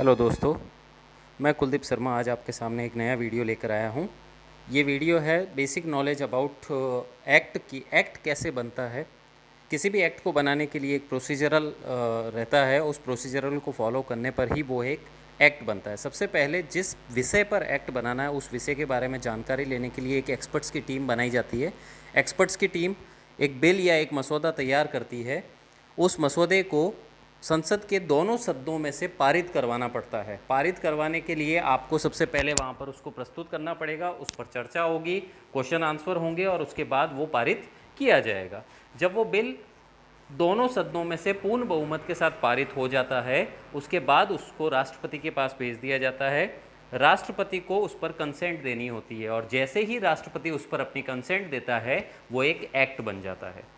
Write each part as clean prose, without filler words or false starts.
Hello दोस्तों, मैं कुलदीप शर्मा आज आपके सामने एक नया वीडियो लेकर आया हूँ। ये वीडियो है बेसिक नॉलेज अबाउट एक्ट की। एक्ट कैसे बनता है। किसी भी एक्ट को बनाने के लिए एक प्रोसीजरल रहता है, उस प्रोसीजरल को फॉलो करने पर ही वो एक एक्ट बनता है। सबसे पहले जिस विषय पर एक्ट बनाना है उस विषय के बारे में जानकारी लेने के लिए एक एक्सपर्ट्स की टीम बनाई जाती है। एक्सपर्ट्स की टीम एक बिल या एक मसौदा तैयार करती है। उस मसौदे को संसद के दोनों सदनों में से पारित करवाना पड़ता है। पारित करवाने के लिए आपको सबसे पहले वहाँ पर उसको प्रस्तुत करना पड़ेगा, उस पर चर्चा होगी, क्वेश्चन आंसर होंगे और उसके बाद वो पारित किया जाएगा। जब वो बिल दोनों सदनों में से पूर्ण बहुमत के साथ पारित हो जाता है, उसके बाद उसको राष्ट्रपति के पास भेज दिया जाता है। राष्ट्रपति को उस पर कंसेंट देनी होती है और जैसे ही राष्ट्रपति उस पर अपनी कंसेंट देता है वो एक एक्ट बन जाता है।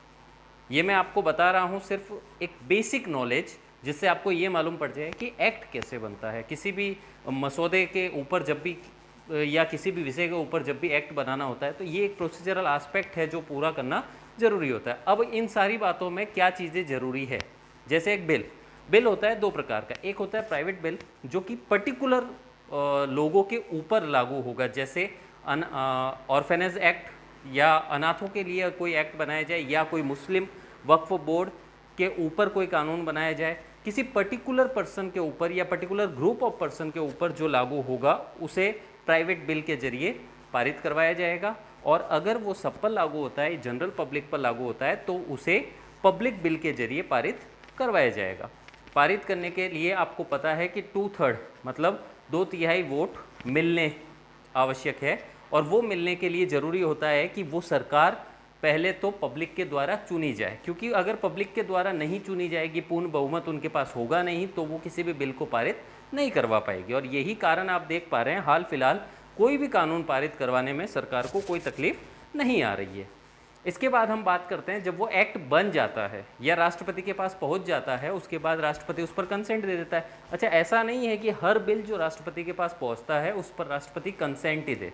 ये मैं आपको बता रहा हूँ सिर्फ एक बेसिक नॉलेज, जिससे आपको ये मालूम पड़ जाए कि एक्ट कैसे बनता है। किसी भी मसौदे के ऊपर जब भी या किसी भी विषय के ऊपर जब भी एक्ट बनाना होता है तो ये एक प्रोसीजरल एस्पेक्ट है जो पूरा करना ज़रूरी होता है। अब इन सारी बातों में क्या चीज़ें ज़रूरी है, जैसे एक बिल होता है दो प्रकार का। एक होता है प्राइवेट बिल जो कि पर्टिकुलर लोगों के ऊपर लागू होगा, जैसे ऑर्फेनेज एक्ट या अनाथों के लिए कोई एक्ट बनाया जाए या कोई मुस्लिम वक्फ बोर्ड के ऊपर कोई कानून बनाया जाए। किसी पर्टिकुलर पर्सन के ऊपर या पर्टिकुलर ग्रुप ऑफ पर्सन के ऊपर जो लागू होगा उसे प्राइवेट बिल के जरिए पारित करवाया जाएगा। और अगर वो सब पर लागू होता है, जनरल पब्लिक पर लागू होता है, तो उसे पब्लिक बिल के जरिए पारित करवाया जाएगा। पारित करने के लिए आपको पता है कि 2/3 मतलब 2/3 वोट मिलने आवश्यक है। और वो मिलने के लिए ज़रूरी होता है कि वो सरकार पहले तो पब्लिक के द्वारा चुनी जाए, क्योंकि अगर पब्लिक के द्वारा नहीं चुनी जाएगी, पूर्ण बहुमत उनके पास होगा नहीं, तो वो किसी भी बिल को पारित नहीं करवा पाएगी। और यही कारण आप देख पा रहे हैं, हाल फिलहाल कोई भी कानून पारित करवाने में सरकार को कोई तकलीफ नहीं आ रही है। इसके बाद हम बात करते हैं जब वो एक्ट बन जाता है या राष्ट्रपति के पास पहुंच जाता है, उसके बाद राष्ट्रपति उस पर कंसेंट दे देता है। अच्छा, ऐसा नहीं है कि हर बिल जो राष्ट्रपति के पास पहुंचता है उस पर राष्ट्रपति कंसेंट ही दे।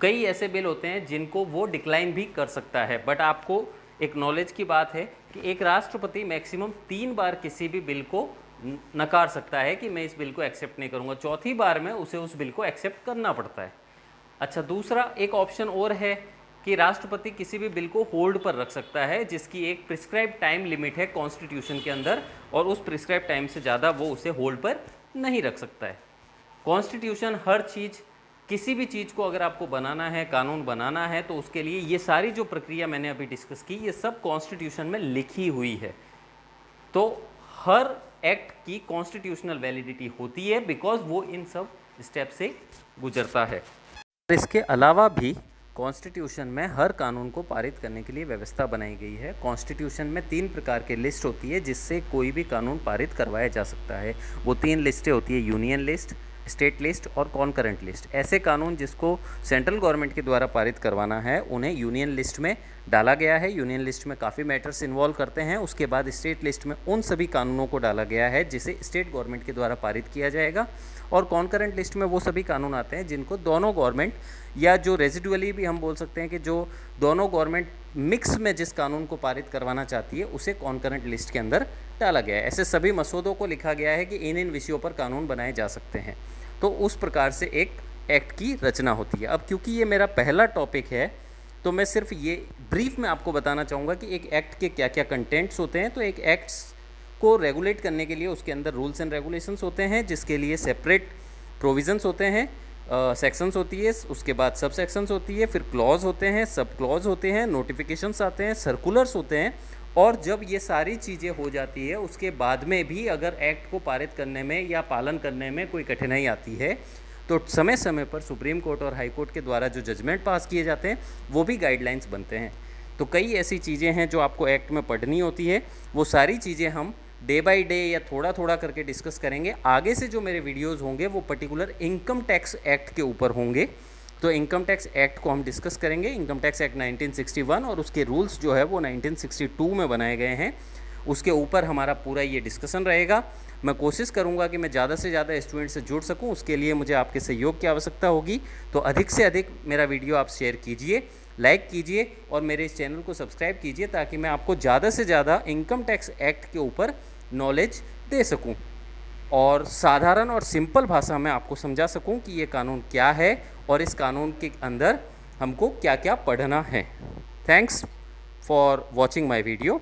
कई ऐसे बिल होते हैं जिनको वो डिक्लाइन भी कर सकता है। बट आपको एक नॉलेज की बात है कि एक राष्ट्रपति मैक्सिमम 3 बार किसी भी बिल को नकार सकता है कि मैं इस बिल को एक्सेप्ट नहीं करूंगा। चौथी बार में उसे उस बिल को एक्सेप्ट करना पड़ता है। अच्छा, दूसरा एक ऑप्शन और है कि राष्ट्रपति किसी भी बिल को होल्ड पर रख सकता है, जिसकी एक प्रिस्क्राइब टाइम लिमिट है कॉन्स्टिट्यूशन के अंदर, और उस प्रिस्क्राइब टाइम से ज़्यादा वो उसे होल्ड पर नहीं रख सकता है। कॉन्स्टिट्यूशन हर चीज़, किसी भी चीज़ को अगर आपको बनाना है, कानून बनाना है, तो उसके लिए ये सारी जो प्रक्रिया मैंने अभी डिस्कस की, ये सब कॉन्स्टिट्यूशन में लिखी हुई है। तो हर एक्ट की कॉन्स्टिट्यूशनल वैलिडिटी होती है बिकॉज वो इन सब स्टेप से गुजरता है। इसके अलावा भी कॉन्स्टिट्यूशन में हर कानून को पारित करने के लिए व्यवस्था बनाई गई है। कॉन्स्टिट्यूशन में 3 प्रकार की लिस्ट होती है जिससे कोई भी कानून पारित करवाया जा सकता है। वो 3 लिस्टें होती है, यूनियन लिस्ट, स्टेट लिस्ट और कॉन्करेंट लिस्ट। ऐसे कानून जिसको सेंट्रल गवर्नमेंट के द्वारा पारित करवाना है उन्हें यूनियन लिस्ट में डाला गया है। यूनियन लिस्ट में काफ़ी मैटर्स इन्वॉल्व करते हैं। उसके बाद स्टेट लिस्ट में उन सभी कानूनों को डाला गया है जिसे स्टेट गवर्नमेंट के द्वारा पारित किया जाएगा। और कॉन्करेंट लिस्ट में वो सभी कानून आते हैं जिनको दोनों गवर्नमेंट, या जो रेजिडुअली भी हम बोल सकते हैं कि जो दोनों गवर्नमेंट मिक्स में जिस कानून को पारित करवाना चाहती है, उसे कॉन्करेंट लिस्ट के अंदर डाला गया है। ऐसे सभी मसौदों को लिखा गया है कि इन विषयों पर कानून बनाए जा सकते हैं। तो उस प्रकार से एक एक्ट की रचना होती है। अब क्योंकि ये मेरा पहला टॉपिक है तो मैं सिर्फ ये ब्रीफ में आपको बताना चाहूँगा कि एक एक्ट के क्या क्या कंटेंट्स होते हैं। तो एक एक्ट्स को रेगुलेट करने के लिए उसके अंदर रूल्स एंड रेगुलेशंस होते हैं, जिसके लिए सेपरेट प्रोविजंस होते हैं, सेक्शंस होती है, उसके बाद सब सेक्शंस होती है, फिर क्लॉज होते हैं, सब क्लॉज होते हैं, नोटिफिकेशंस आते हैं, सर्कुलर्स होते हैं। और जब ये सारी चीज़ें हो जाती है उसके बाद में भी अगर एक्ट को पारित करने में या पालन करने में कोई कठिनाई आती है तो समय समय पर सुप्रीम कोर्ट और हाई कोर्ट के द्वारा जो जजमेंट पास किए जाते हैं वो भी गाइडलाइंस बनते हैं। तो कई ऐसी चीज़ें हैं जो आपको एक्ट में पढ़नी होती है। वो सारी चीज़ें हम डे बाय डे या थोड़ा थोड़ा करके डिस्कस करेंगे। आगे से जो मेरे वीडियोज़ होंगे वो पर्टिकुलर इनकम टैक्स एक्ट के ऊपर होंगे। तो इनकम टैक्स एक्ट को हम डिस्कस करेंगे। इनकम टैक्स एक्ट 1961 और उसके रूल्स जो है वो 1962 में बनाए गए हैं, उसके ऊपर हमारा पूरा ये डिस्कशन रहेगा। मैं कोशिश करूंगा कि मैं ज़्यादा से ज़्यादा स्टूडेंट से जुड़ सकूं, उसके लिए मुझे आपके सहयोग की आवश्यकता होगी। तो अधिक से अधिक मेरा वीडियो आप शेयर कीजिए, लाइक कीजिए और मेरे इस चैनल को सब्सक्राइब कीजिए ताकि मैं आपको ज़्यादा से ज़्यादा इनकम टैक्स एक्ट के ऊपर नॉलेज दे सकूँ। और साधारण और सिंपल भाषा में आपको समझा सकूं कि ये कानून क्या है और इस कानून के अंदर हमको क्या क्या पढ़ना है। Thanks for watching my video.